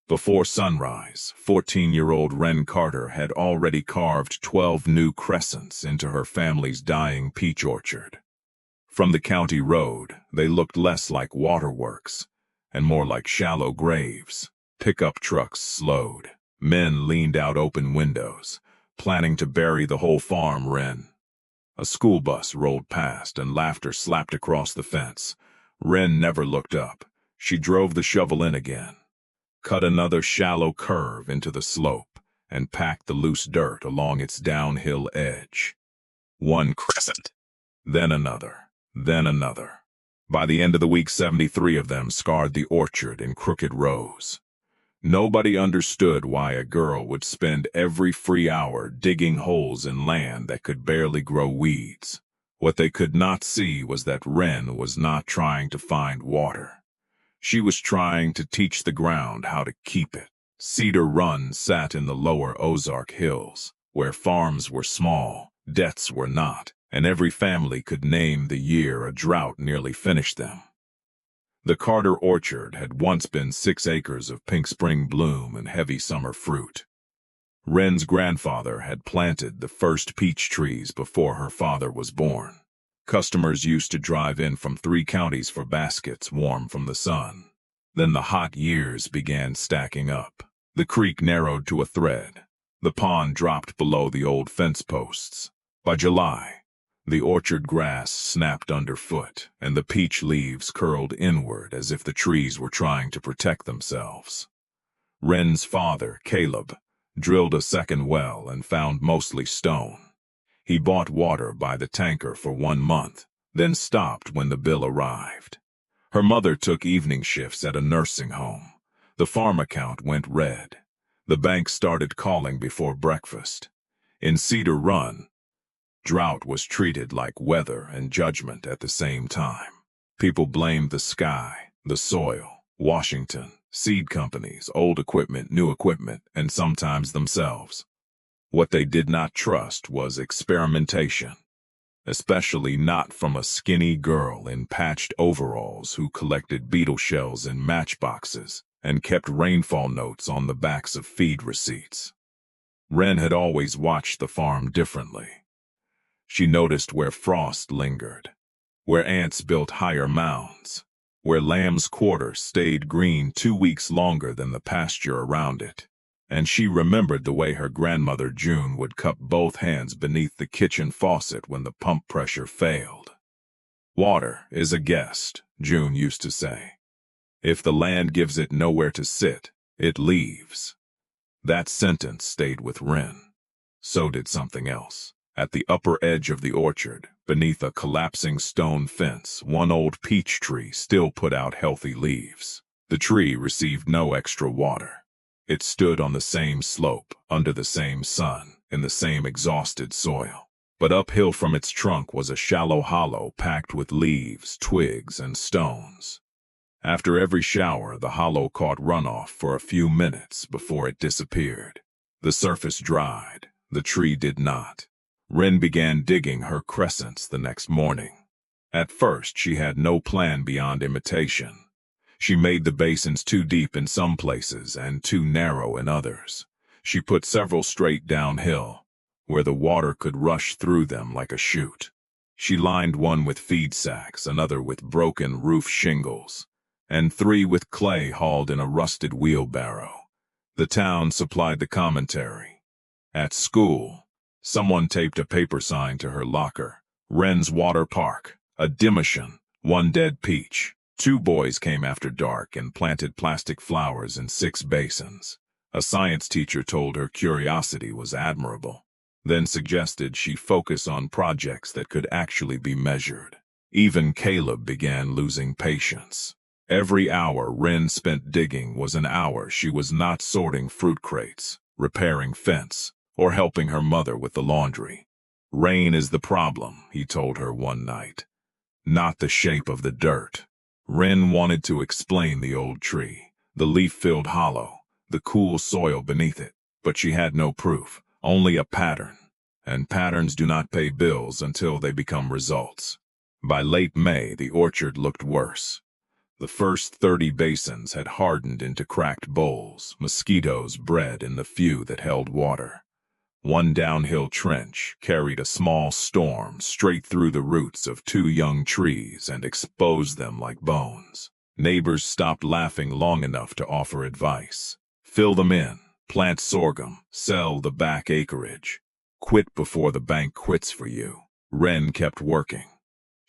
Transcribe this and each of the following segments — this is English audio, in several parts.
Before sunrise, 14-year-old Wren Carter had already carved 12 new crescents into her family's dying peach orchard. From the county road, they looked less like waterworks and more like shallow graves. Pickup trucks slowed. Men leaned out open windows, planning to bury the whole farm. Wren. A school bus rolled past and laughter slapped across the fence. Wren never looked up. She drove the shovel in again, cut another shallow curve into the slope, and packed the loose dirt along its downhill edge. One crescent, then another, then another. By the end of the week, 73 of them scarred the orchard in crooked rows. Nobody understood why a girl would spend every free hour digging holes in land that could barely grow weeds. What they could not see was that Wren was not trying to find water. She was trying to teach the ground how to keep it. Cedar Run sat in the lower Ozark Hills, where farms were small, debts were not, and every family could name the year a drought nearly finished them. The Carter orchard had once been 6 acres of pink spring bloom and heavy summer fruit. Wren's grandfather had planted the first peach trees before her father was born. Customers used to drive in from 3 counties for baskets warm from the sun. Then the hot years began stacking up. The creek narrowed to a thread. The pond dropped below the old fence posts. By July, the orchard grass snapped underfoot, and the peach leaves curled inward as if the trees were trying to protect themselves. Wren's father, Caleb, drilled a second well and found mostly stone. He bought water by the tanker for 1 month, then stopped when the bill arrived. Her mother took evening shifts at a nursing home. The farm account went red. The bank started calling before breakfast. In Cedar Run, drought was treated like weather and judgment at the same time. People blamed the sky, the soil, Washington, seed companies, old equipment, new equipment, and sometimes themselves. What they did not trust was experimentation, especially not from a skinny girl in patched overalls who collected beetle shells in matchboxes and kept rainfall notes on the backs of feed receipts. Wren had always watched the farm differently. She noticed where frost lingered, where ants built higher mounds, where lamb's quarter stayed green 2 weeks longer than the pasture around it. And she remembered the way her grandmother June would cup both hands beneath the kitchen faucet when the pump pressure failed. "Water is a guest," June used to say. "If the land gives it nowhere to sit, it leaves." That sentence stayed with Wren. So did something else. At the upper edge of the orchard, beneath a collapsing stone fence, one old peach tree still put out healthy leaves. The tree received no extra water. It stood on the same slope, under the same sun, in the same exhausted soil. But uphill from its trunk was a shallow hollow packed with leaves, twigs, and stones. After every shower, the hollow caught runoff for a few minutes before it disappeared. The surface dried. The tree did not. Wren began digging her crescents the next morning. At first, she had no plan beyond imitation. She made the basins too deep in some places and too narrow in others. She put several straight downhill, where the water could rush through them like a chute. She lined one with feed sacks, another with broken roof shingles, and 3 with clay hauled in a rusted wheelbarrow. The town supplied the commentary. At school, someone taped a paper sign to her locker. "Wren's Water Park, a demotion, 1 dead peach." 2 boys came after dark and planted plastic flowers in 6 basins. A science teacher told her curiosity was admirable, then suggested she focus on projects that could actually be measured. Even Caleb began losing patience. Every hour Wren spent digging was an hour she was not sorting fruit crates, repairing fence, or helping her mother with the laundry. "Rain is the problem," he told her one night, "not the shape of the dirt." Wren wanted to explain the old tree, the leaf-filled hollow, the cool soil beneath it, but she had no proof, only a pattern, and patterns do not pay bills until they become results. By late May, the orchard looked worse. The first 30 basins had hardened into cracked bowls, mosquitoes bred in the few that held water. One downhill trench carried a small storm straight through the roots of 2 young trees and exposed them like bones. Neighbors stopped laughing long enough to offer advice. Fill them in, plant sorghum, sell the back acreage. Quit before the bank quits for you. Wren kept working.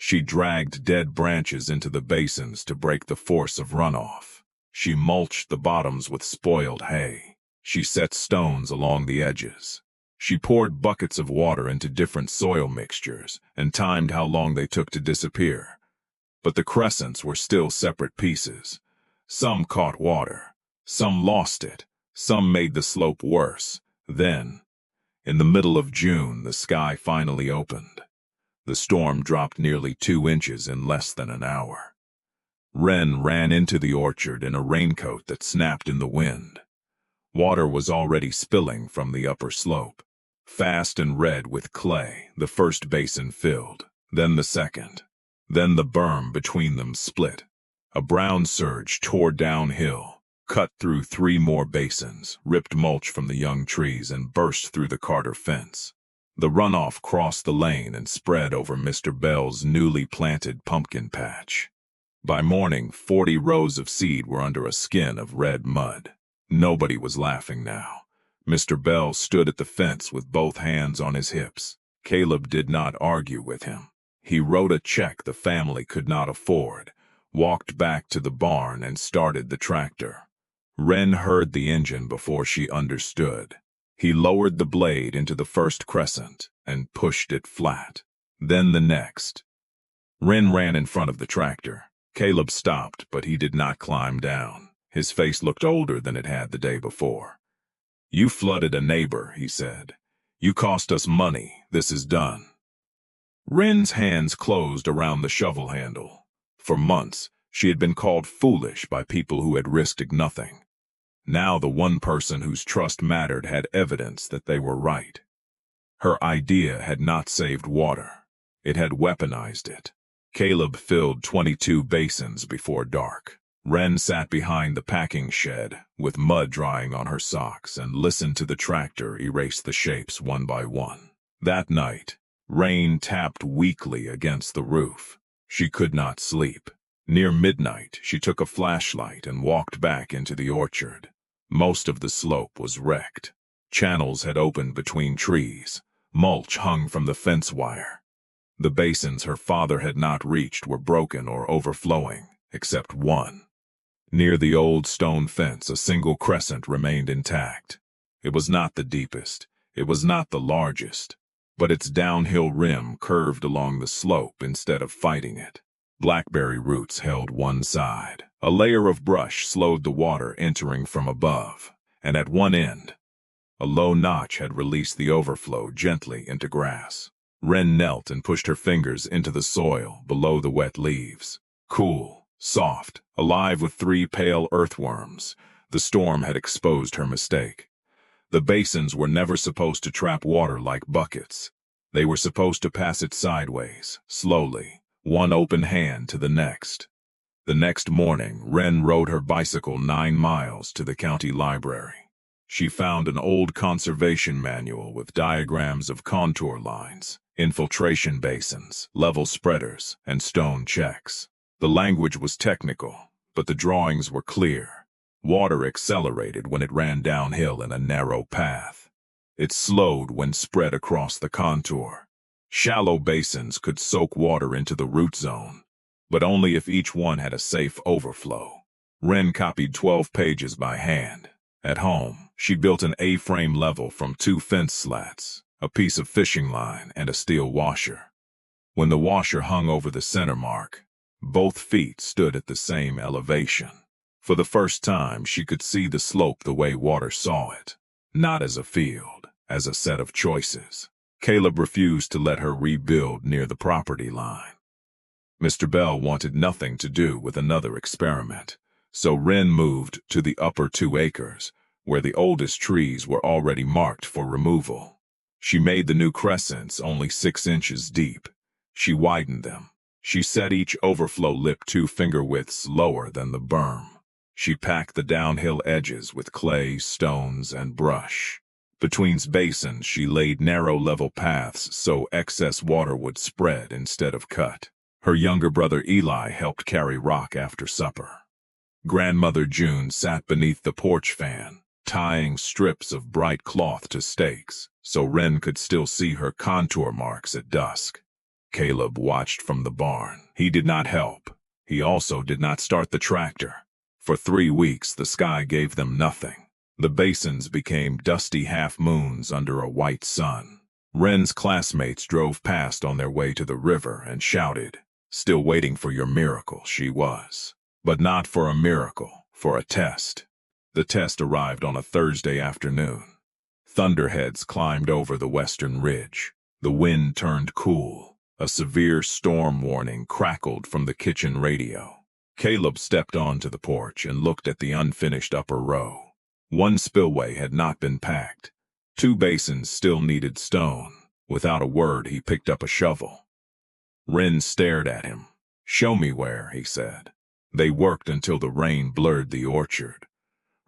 She dragged dead branches into the basins to break the force of runoff. She mulched the bottoms with spoiled hay. She set stones along the edges. She poured buckets of water into different soil mixtures and timed how long they took to disappear. But the crescents were still separate pieces. Some caught water. Some lost it. Some made the slope worse. Then, in the middle of June, the sky finally opened. The storm dropped nearly 2 inches in less than an hour. Wren ran into the orchard in a raincoat that snapped in the wind. Water was already spilling from the upper slope. Fast and red with clay, the first basin filled, then the second. Then the berm between them split. A brown surge tore downhill, cut through 3 more basins, ripped mulch from the young trees, and burst through the Carter fence. The runoff crossed the lane and spread over Mr. Bell's newly planted pumpkin patch. By morning, 40 rows of seed were under a skin of red mud. Nobody was laughing now. Mr. Bell stood at the fence with both hands on his hips. Caleb did not argue with him. He wrote a check the family could not afford, walked back to the barn, and started the tractor. Wren heard the engine before she understood. He lowered the blade into the first crescent and pushed it flat. Then the next. Wren ran in front of the tractor. Caleb stopped, but he did not climb down. His face looked older than it had the day before. "You flooded a neighbor," he said. "You cost us money. This is done." Wren's hands closed around the shovel handle. For months, she had been called foolish by people who had risked nothing. Now the one person whose trust mattered had evidence that they were right. Her idea had not saved water. It had weaponized it. Caleb filled 22 basins before dark. Wren sat behind the packing shed, with mud drying on her socks, and listened to the tractor erase the shapes one by one. That night, rain tapped weakly against the roof. She could not sleep. Near midnight, she took a flashlight and walked back into the orchard. Most of the slope was wrecked. Channels had opened between trees. Mulch hung from the fence wire. The basins her father had not reached were broken or overflowing, except one. Near the old stone fence, a single crescent remained intact. It was not the deepest, it was not the largest, but its downhill rim curved along the slope instead of fighting it. Blackberry roots held one side. A layer of brush slowed the water entering from above, and at one end, a low notch had released the overflow gently into grass. Wren knelt and pushed her fingers into the soil below the wet leaves. Cool, soft, alive with 3 pale earthworms, the storm had exposed her mistake. The basins were never supposed to trap water like buckets. They were supposed to pass it sideways, slowly, one open hand to the next. The next morning, Wren rode her bicycle 9 miles to the county library. She found an old conservation manual with diagrams of contour lines, infiltration basins, level spreaders, and stone checks. The language was technical, but the drawings were clear. Water accelerated when it ran downhill in a narrow path. It slowed when spread across the contour. Shallow basins could soak water into the root zone, but only if each one had a safe overflow. Wren copied 12 pages by hand. At home, she built an A-frame level from 2 fence slats, a piece of fishing line, and a steel washer. When the washer hung over the center mark, both feet stood at the same elevation. For the first time, she could see the slope the way water saw it, not as a field, as a set of choices. Caleb refused to let her rebuild near the property line. Mr. Bell wanted nothing to do with another experiment, so Wren moved to the upper 2 acres, where the oldest trees were already marked for removal. She made the new crescents only 6 inches deep. She widened them, She set each overflow lip 2 finger widths lower than the berm. She packed the downhill edges with clay, stones, and brush. Between basins, she laid narrow level paths so excess water would spread instead of cut. Her younger brother Eli helped carry rock after supper. Grandmother June sat beneath the porch fan, tying strips of bright cloth to stakes, so Wren could still see her contour marks at dusk. Caleb watched from the barn. He did not help. He also did not start the tractor. For 3 weeks, the sky gave them nothing. The basins became dusty half-moons under a white sun. Wren's classmates drove past on their way to the river and shouted, "Still waiting for your miracle," she was. But not for a miracle, for a test. The test arrived on a Thursday afternoon. Thunderheads climbed over the western ridge. The wind turned cool. A severe storm warning crackled from the kitchen radio. Caleb stepped onto the porch and looked at the unfinished upper row. One spillway had not been packed. 2 basins still needed stone. Without a word, he picked up a shovel. Wren stared at him. "Show me where," he said. They worked until the rain blurred the orchard.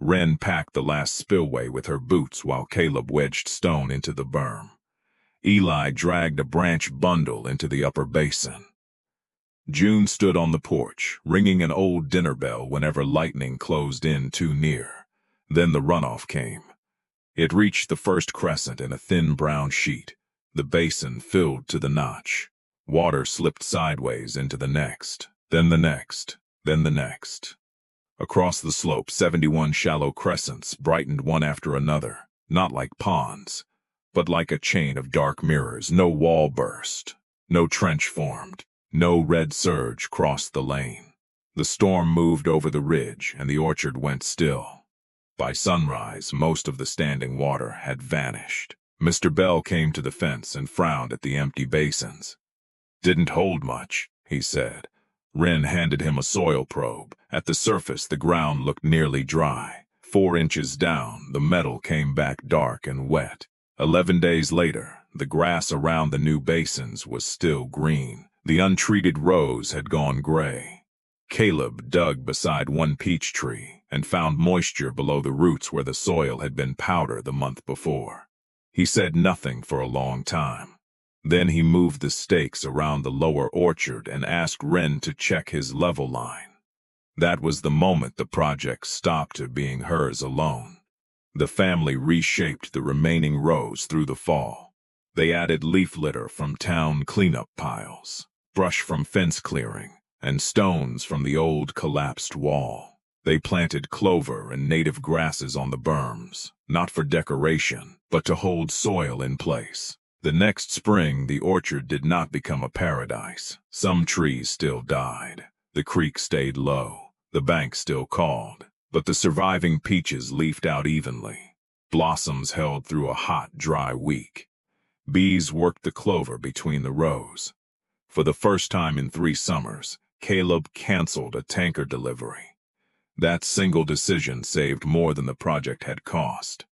Wren packed the last spillway with her boots while Caleb wedged stone into the berm. Eli dragged a branch bundle into the upper basin. June stood on the porch, ringing an old dinner bell whenever lightning closed in too near. Then the runoff came. It reached the first crescent in a thin brown sheet. The basin filled to the notch. Water slipped sideways into the next, then the next, then the next. Across the slope, 71 shallow crescents brightened one after another, not like ponds, but like a chain of dark mirrors. No wall burst, no trench formed, no red surge crossed the lane. The storm moved over the ridge, and the orchard went still. By sunrise, most of the standing water had vanished. Mr. Bell came to the fence and frowned at the empty basins. "Didn't hold much," he said. Wren handed him a soil probe. At the surface, the ground looked nearly dry. 4 inches down, the metal came back dark and wet. 11 days later, the grass around the new basins was still green. The untreated rows had gone gray. Caleb dug beside one peach tree and found moisture below the roots where the soil had been powder the month before. He said nothing for a long time. Then he moved the stakes around the lower orchard and asked Wren to check his level line. That was the moment the project stopped being hers alone. The family reshaped the remaining rows through the fall. They added leaf litter from town cleanup piles, brush from fence clearing, and stones from the old collapsed wall. They planted clover and native grasses on the berms, not for decoration, but to hold soil in place. The next spring, the orchard did not become a paradise. Some trees still died. The creek stayed low. The bank still called. But the surviving peaches leafed out evenly. Blossoms held through a hot, dry week. Bees worked the clover between the rows. For the first time in 3 summers, Caleb canceled a tanker delivery. That single decision saved more than the project had cost.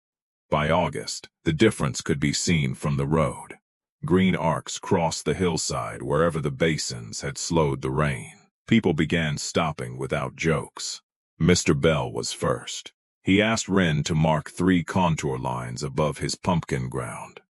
By August, the difference could be seen from the road. Green arcs crossed the hillside wherever the basins had slowed the rain. People began stopping without jokes. Mr. Bell was first. He asked Wren to mark 3 contour lines above his pumpkin ground.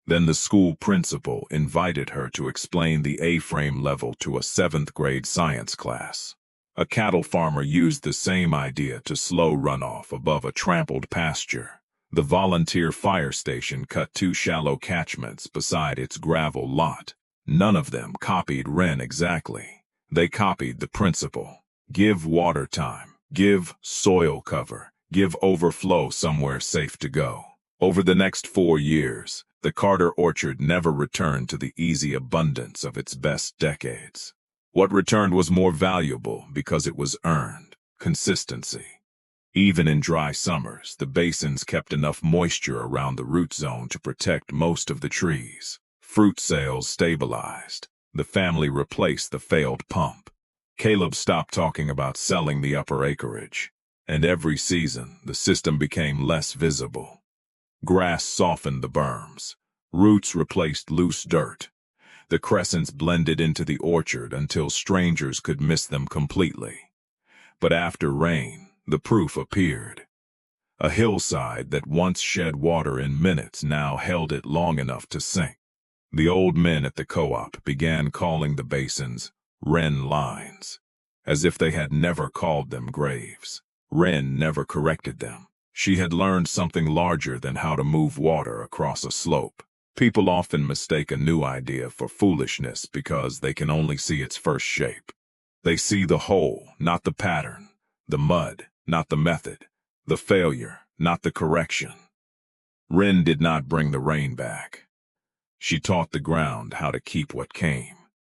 Then the school principal invited her to explain the A-frame level to a 7th grade science class. A cattle farmer used the same idea to slow runoff above a trampled pasture. The volunteer fire station cut 2 shallow catchments beside its gravel lot. None of them copied Wren exactly. They copied the principle. Give water time. Give soil cover. Give overflow somewhere safe to go. Over the next 4 years, the Carter orchard never returned to the easy abundance of its best decades. What returned was more valuable because it was earned. Consistency. Even in dry summers, the basins kept enough moisture around the root zone to protect most of the trees. Fruit sales stabilized. The family replaced the failed pump. Caleb stopped talking about selling the upper acreage. And every season, the system became less visible. Grass softened the berms. Roots replaced loose dirt. The crescents blended into the orchard until strangers could miss them completely. But after rain, the proof appeared. A hillside that once shed water in minutes now held it long enough to sink. The old men at the co-op began calling the basins Wren lines, as if they had never called them graves. Wren never corrected them. She had learned something larger than how to move water across a slope. People often mistake a new idea for foolishness because they can only see its first shape. They see the whole, not the pattern, the mud, not the method, the failure, not the correction. Wren did not bring the rain back. She taught the ground how to keep what came.